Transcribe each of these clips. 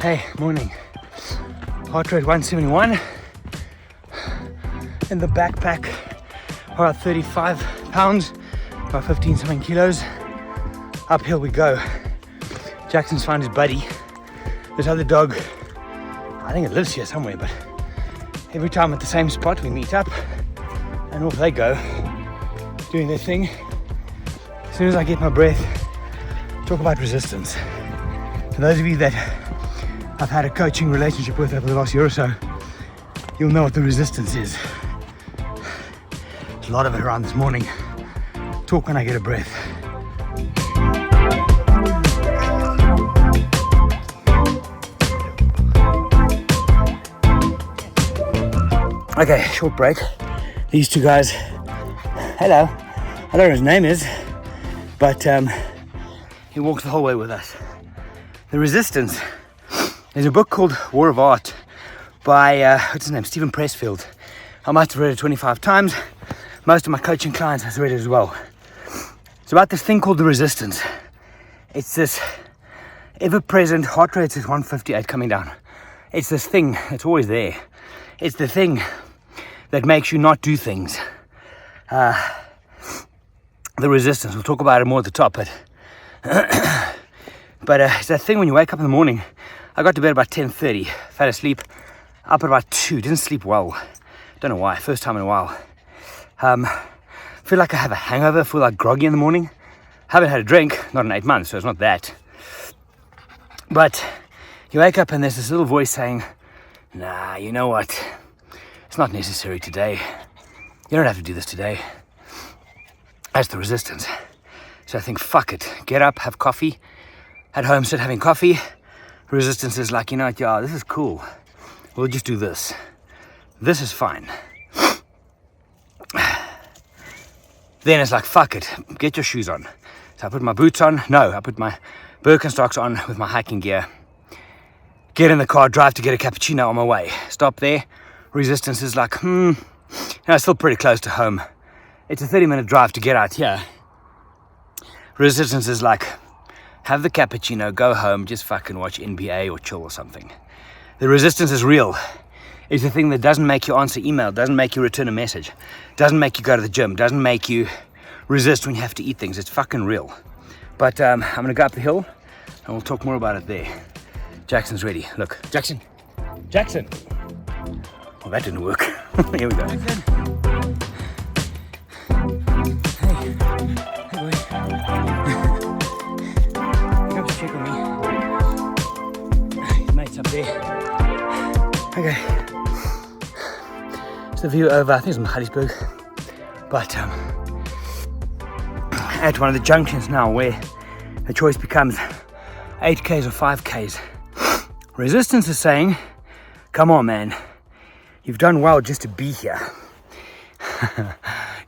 Hey, morning. Heart rate 171. In the backpack, about 35 pounds, about 15 something kilos. Uphill we go. Jackson's found his buddy. This other dog, I think it lives here somewhere, but every time at the same spot we meet up and off they go, doing their thing. As soon as I get my breath, talk about resistance. For those of you that I've had a coaching relationship with over the last year or so, you'll know what the resistance is. There's a lot of it around this morning. Talk when I get a breath. Okay, short break. These two guys, hello. I don't know what his name is, but he walked the whole way with us. The resistance. There's a book called War of Art by, what's his name, Stephen Pressfield. I must have read it 25 times. Most of my coaching clients have read it as well. It's about this thing called the resistance. It's this ever-present, heart rate is 158 coming down. It's this thing that's always there. It's the thing that makes you not do things. The resistance, we'll talk about it more at the top, but it's that thing when you wake up in the morning. I got to bed about 10:30, fell asleep, up at about 2, didn't sleep well. Don't know why, first time in a while. Feel like I have a hangover, feel like groggy in the morning. Haven't had a drink, not in 8 months, so it's not that. But you wake up and there's this little voice saying, nah, you know what? It's not necessary today. You don't have to do this today. That's the resistance. So I think, fuck it. Get up, have coffee. At home, sit having coffee. Resistance is like, you know what, yeah, this is cool. We'll just do this. This is fine. Then it's like, fuck it. Get your shoes on. So I put my boots on. No, I put my Birkenstocks on with my hiking gear. Get in the car, drive to get a cappuccino on my way. Stop there. Resistance is like, it's still pretty close to home. It's a 30-minute drive to get out here. Resistance is like, have the cappuccino, go home, just fucking watch NBA or chill or something. The resistance is real. It's the thing that doesn't make you answer email, doesn't make you return a message, doesn't make you go to the gym, doesn't make you resist when you have to eat things. It's fucking real. But I'm gonna go up the hill and we'll talk more about it there. Jackson's ready. Look, Jackson. Well, that didn't work. Here we go. Hey boy. Come to check on me. His mate's up there. Okay. It's the view over, I think it's Magaliesburg. But at one of the junctions now where the choice becomes 8Ks or 5Ks. Resistance is saying, come on, man. You've done well just to be here.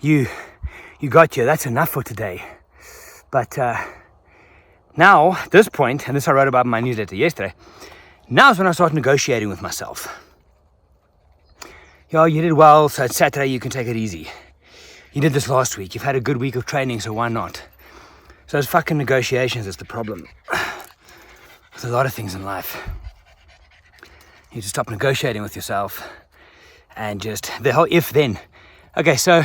You got here. That's enough for today. But now, at this point, and this I wrote about in my newsletter yesterday, now is when I start negotiating with myself. You did well, so it's Saturday, you can take it easy. You did this last week. You've had a good week of training, so why not? So those fucking negotiations is the problem. With a lot of things in life. You need to stop negotiating with yourself and just the whole if then. Okay, so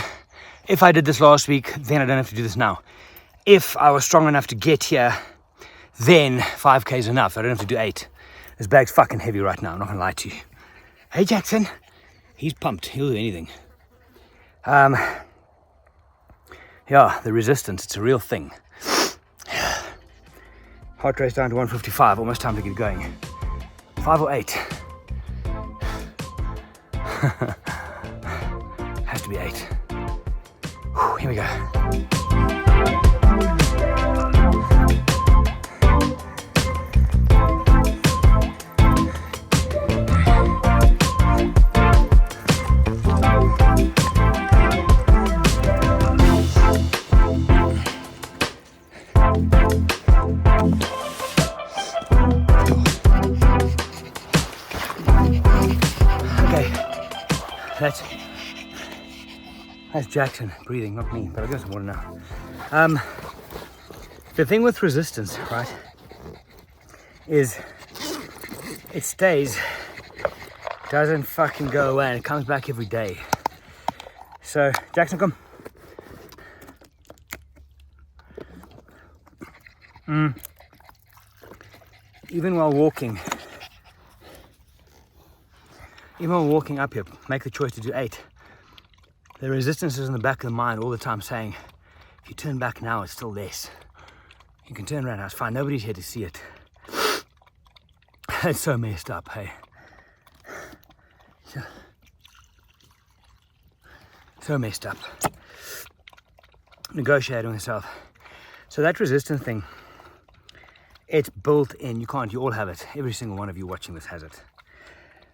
if I did this last week, then I don't have to do this now. If I was strong enough to get here, then 5K is enough. I don't have to do 8. This bag's fucking heavy right now, I'm not gonna lie to you. Hey Jackson, he's pumped, he'll do anything. Yeah, the resistance, it's a real thing. Heart rate's down to 155, almost time to get going. 5 or 8. Has to be 8. Whew, here we go. That's Jackson breathing, not me, but I'll get some water now. The thing with resistance, right, is it stays, doesn't fucking go away, and it comes back every day. So, Jackson, come. Even while walking up here, make the choice to do 8. The resistance is in the back of the mind all the time saying, if you turn back now, it's still less. You can turn around now, it's fine. Nobody's here to see it. It's so messed up, hey. So messed up. Negotiating with yourself. So that resistance thing, it's built in. You all have it. Every single one of you watching this has it.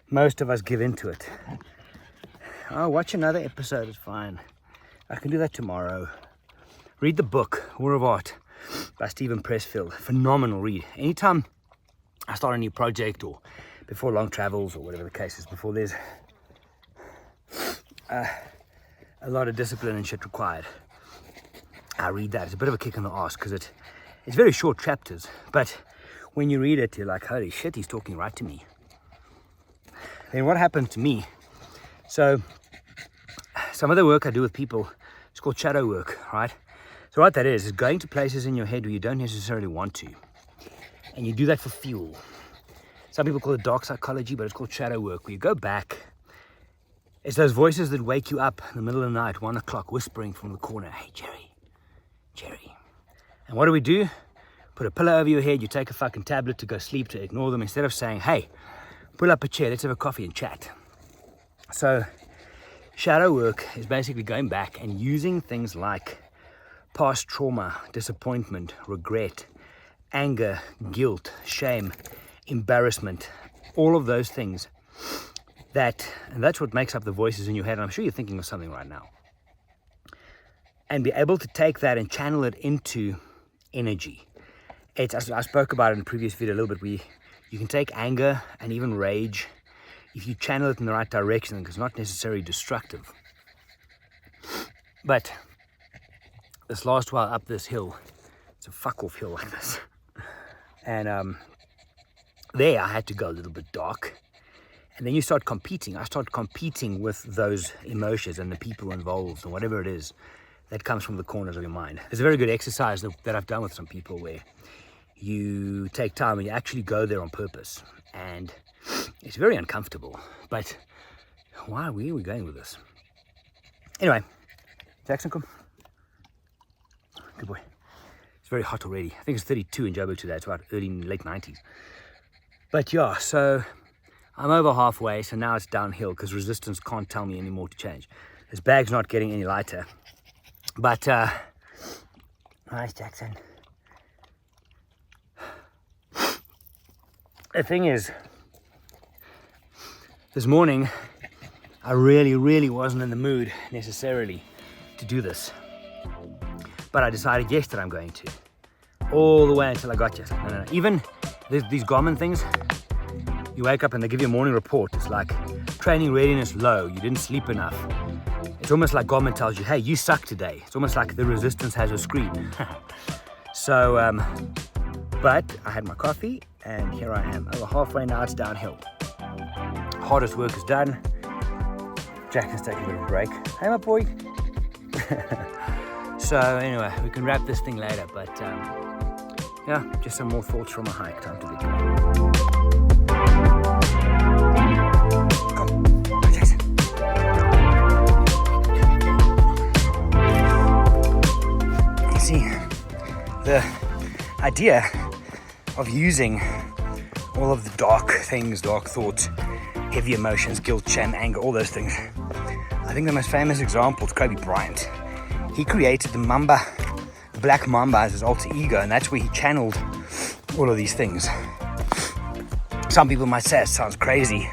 Most of us give into it. I'll watch another episode, it's fine. I can do that tomorrow. Read the book, War of Art, by Stephen Pressfield. Phenomenal read. Anytime I start a new project, or before long travels, or whatever the case is, before there's a lot of discipline and shit required, I read that. It's a bit of a kick in the arse, because it's very short chapters, but when you read it, you're like, holy shit, he's talking right to me. Then what happened to me? So some of the work I do with people, it's called shadow work, right? So what that is going to places in your head where you don't necessarily want to. And you do that for fuel. Some people call it dark psychology, but it's called shadow work, where you go back. It's those voices that wake you up in the middle of the night, 1 o'clock, whispering from the corner, hey, Jerry. And what do? Put a pillow over your head, you take a fucking tablet to go sleep, to ignore them, instead of saying, hey, pull up a chair, let's have a coffee and chat. So shadow work is basically going back and using things like past trauma, disappointment, regret, anger, guilt, shame, embarrassment, all of those things. And that's what makes up the voices in your head. And I'm sure you're thinking of something right now. And be able to take that and channel it into energy. I spoke about it in the previous video a little bit, where you can take anger and even rage, if you channel it in the right direction, because it's not necessarily destructive. But this last while up this hill, it's a fuck off hill like this, and there I had to go a little bit dark, and then you start competing. I start competing with those emotions and the people involved and whatever it is that comes from the corners of your mind. There's a very good exercise that I've done with some people, where you take time and you actually go there on purpose, and it's very uncomfortable, but where are we going with this? Anyway, Jackson, come. Good boy. It's very hot already. I think it's 32 in Joburg today. It's about late 90s. But yeah, so I'm over halfway, so now it's downhill, because resistance can't tell me anymore to change. This bag's not getting any lighter. But, nice, Jackson. The thing is, this morning, I really wasn't in the mood necessarily to do this. But I decided yesterday I'm going to. All the way until I got here. No. Even these Garmin things, you wake up and they give you a morning report. It's like, training readiness low, you didn't sleep enough. It's almost like Garmin tells you, hey, you suck today. It's almost like the resistance has a screen. So, but I had my coffee, and here I am. Over halfway now, it's downhill. Hardest work is done. Jackson's taking a bit of a break. Hey, my boy. So anyway, we can wrap this thing later, but yeah, just some more thoughts from a hike. Time to get going. Come, Jackson. You see, the idea of using all of the dark things, dark thoughts, heavy emotions, guilt, shame, anger, all those things. I think the most famous example is Kobe Bryant. He created the black mamba as his alter ego, and that's where he channeled all of these things. Some people might say it sounds crazy,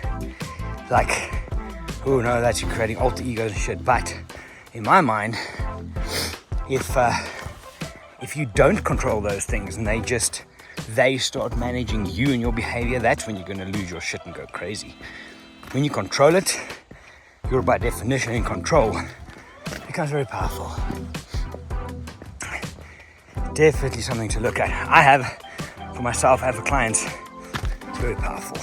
like, oh no, that's you creating alter egos and shit. But in my mind, if you don't control those things and they start managing you and your behavior, that's when you're going to lose your shit and go crazy. When you control it, you're by definition in control. It becomes very powerful. Definitely something to look at. I have for myself, I have for clients. It's very powerful.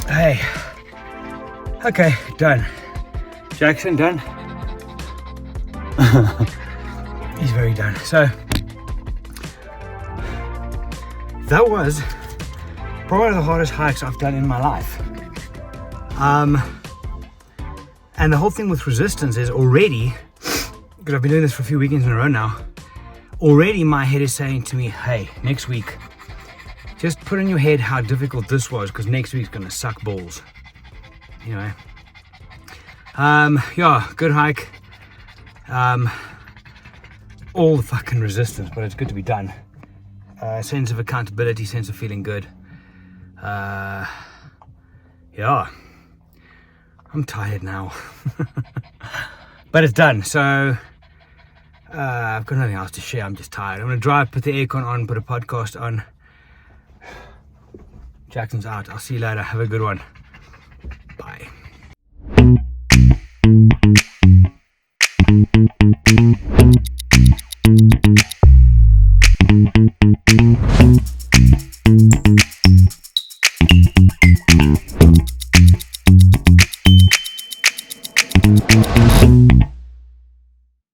Hey. Okay, done. Jackson, done? He's very done. So, that was probably one of the hardest hikes I've done in my life. And the whole thing with resistance is already, because I've been doing this for a few weekends in a row now, already my head is saying to me, hey, next week, just put in your head how difficult this was, because next week's gonna suck balls. Anyway, yeah, good hike. All the fucking resistance, but it's good to be done. Sense of accountability, sense of feeling good. Yeah, I'm tired now. But it's done, so I've got nothing else to share. I'm just tired. I'm gonna drive, put the aircon on, put a podcast on. Jackson's out. I'll see you later. Have a good one. Bye.